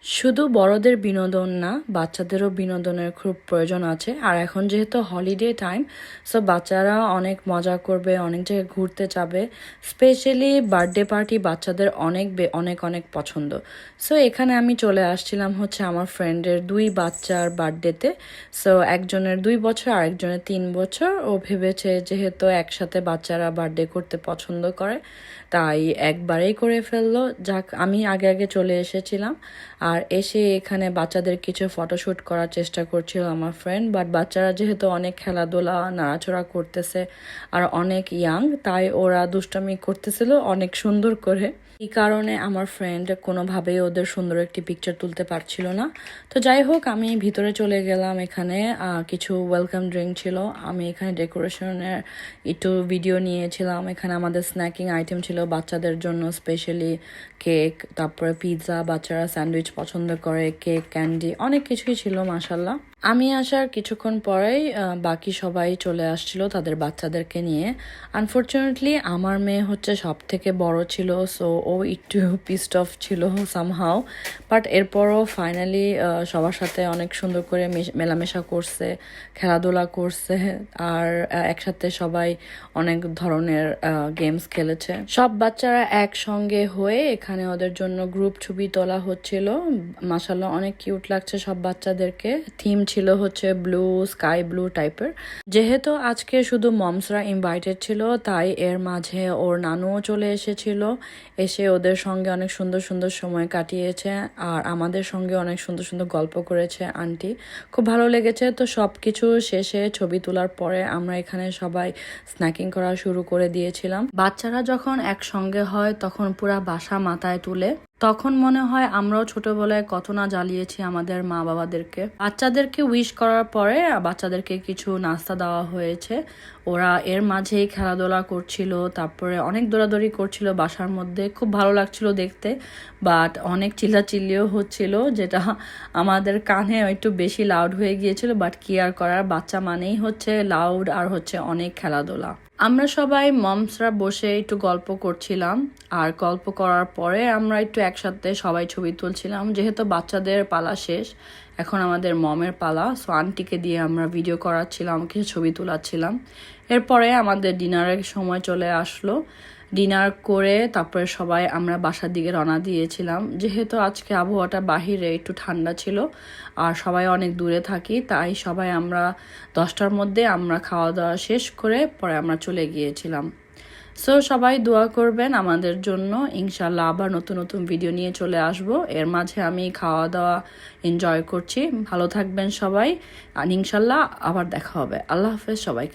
শুধু বড়দের বিনোদন না, বাচ্চাদেরও বিনোদনের খুব প্রয়োজন আছে। আর এখন যেহেতু হলিডে টাইম, সো বাচ্চারা অনেক মজা করবে, অনেক জায়গায় ঘুরতে যাবে। স্পেশালি বার্থডে পার্টি বাচ্চাদের অনেক অনেক অনেক পছন্দ। সো এখানে আমি চলে আসছিলাম হচ্ছে আমার ফ্রেন্ডের 2 বাচ্চার বার্থডেতে। সো একজনের 2 বছর, আরেকজনের 3 বছর। ও ভেবেছে যেহেতু একসাথে বাচ্চারা বার্থডে করতে পছন্দ করে, তাই একবারেই করে ফেললো। যাক, আমি আগে আগে চলে এসেছিলাম। আর এসে এখানে বাচ্চাদের কিছু ফটোশ্যুট করার চেষ্টা করছিল আমার ফ্রেন্ড, বাট বাচ্চারা যেহেতু অনেক খেলাধুলা নাড়াচড়া করতেছে আর অনেক ইয়াং, তাই ওরা দুষ্টামি করতেছিল অনেক সুন্দর করে। এই কারণে আমার ফ্রেন্ড কোনোভাবেই ওদের সুন্দর একটি পিকচার তুলতে পারছিল না। তো যাই হোক, আমি ভিতরে চলে গেলাম। এখানে কিছু ওয়েলকাম ড্রিঙ্ক ছিল। আমি এখানে ডেকোরেশনের একটু ভিডিও নিয়েছিলাম। এখানে আমাদের স্ন্যাকিং আইটেম ছিল বাচ্চাদের জন্য, স্পেশালি কেক, তারপরে পিৎজা, বাচ্চারা স্যান্ডউইচ পছন্দ করে, কেক, ক্যান্ডি, অনেক কিছুই ছিল মাশাল্লাহ। আমি আসার কিছুক্ষণ পরেই বাকি সবাই চলে আসছিল তাদের বাচ্চাদেরকে নিয়ে। আনফর্চুনেটলি আমার মেয়ে হচ্ছে সব থেকে বড় ছিল, সো ও একটু পিসড অফ ছিল সামহাও। বাট এরপরও ফাইনালি সবার সাথে অনেক সুন্দর করে মেলামেশা করছে, খেলাধুলা করছে, আর একসাথে সবাই অনেক ধরনের গেমস খেলেছে। সব বাচ্চারা একসঙ্গে হয়ে এখানে ওদের জন্য গ্রুপ ছবি তোলা হচ্ছিল। মাশাল্লাহ অনেক কিউট লাগছে সব বাচ্চাদেরকে। থিম ছিল হচ্ছে ব্লু, স্কাই ব্লু টাইপের। যেহেতু আজকে শুধু মমসরা ইনভাইটেড ছিল, তাই এর মাঝে ওর নানুও চলে এসেছিল। এসে ওদের সঙ্গে অনেক সুন্দর সুন্দর সময় কাটিয়েছে, আর আমাদের সঙ্গে অনেক সুন্দর সুন্দর গল্প করেছে আন্টি। খুব ভালো লেগেছে। তো সব কিছু শেষে ছবি তোলার পরে আমরা এখানে সবাই স্ন্যাকিং করা শুরু করে দিয়েছিলাম। বাচ্চারা যখন একসঙ্গে হয় তখন পুরা বাসা মাথায় তুলে। তখন মনে হয় আমরাও ছোটবেলায় কত না জ্বালিয়েছি আমাদের মা বাবাদেরকে। বাচ্চাদেরকে উইশ করার পরে বাচ্চাদেরকে কিছু নাস্তা দেওয়া হয়েছে। ওরা এর মাঝেই খেলাধুলা করছিল, তারপরে অনেক দৌড়াদৌড়ি করছিল বাসার মধ্যে। খুব ভালো লাগছিল দেখতে, বাট অনেক চিল্লাচিল্লিও হচ্ছিল, যেটা আমাদের কানে একটু বেশি লাউড হয়ে গিয়েছিল। বাট কি আর করার, বাচ্চা মানেই হচ্ছে লাউড আর হচ্ছে অনেক খেলাধুলা। আমরা সবাই মমসরা বসে একটু গল্প করছিলাম, আর গল্প করার পরে আমরা একটু একসাথে সবাই ছবি তুলছিলাম। যেহেতু বাচ্চাদের পালা শেষ, এখন আমাদের মমের পালা। সো আন্টিকে দিয়ে আমরা ভিডিও করাচ্ছিলাম, কিছু ছবি তোলাচ্ছিলাম। এরপরে আমাদের ডিনারের সময় চলে আসলো। ডিনার করে তারপরে সবাই আমরা বাসার দিকে রওনা দিয়েছিলাম। যেহেতু আজকে আবহাওয়াটা বাহিরে একটু ঠান্ডা ছিল আর সবাই অনেক দূরে থাকি, তাই সবাই আমরা 10টার মধ্যে আমরা খাওয়া দাওয়া শেষ করে পরে আমরা চলে গিয়েছিলাম। সো সবাই দোয়া করবেন আমাদের জন্য। ইনশাল্লাহ আবার নতুন নতুন ভিডিও নিয়ে চলে আসব। এর মাঝে আমি খাওয়া দাওয়া এনজয় করছি। ভালো থাকবেন সবাই, আর ইনশাল্লাহ আবার দেখা হবে। আল্লাহ হাফেজ সবাইকে।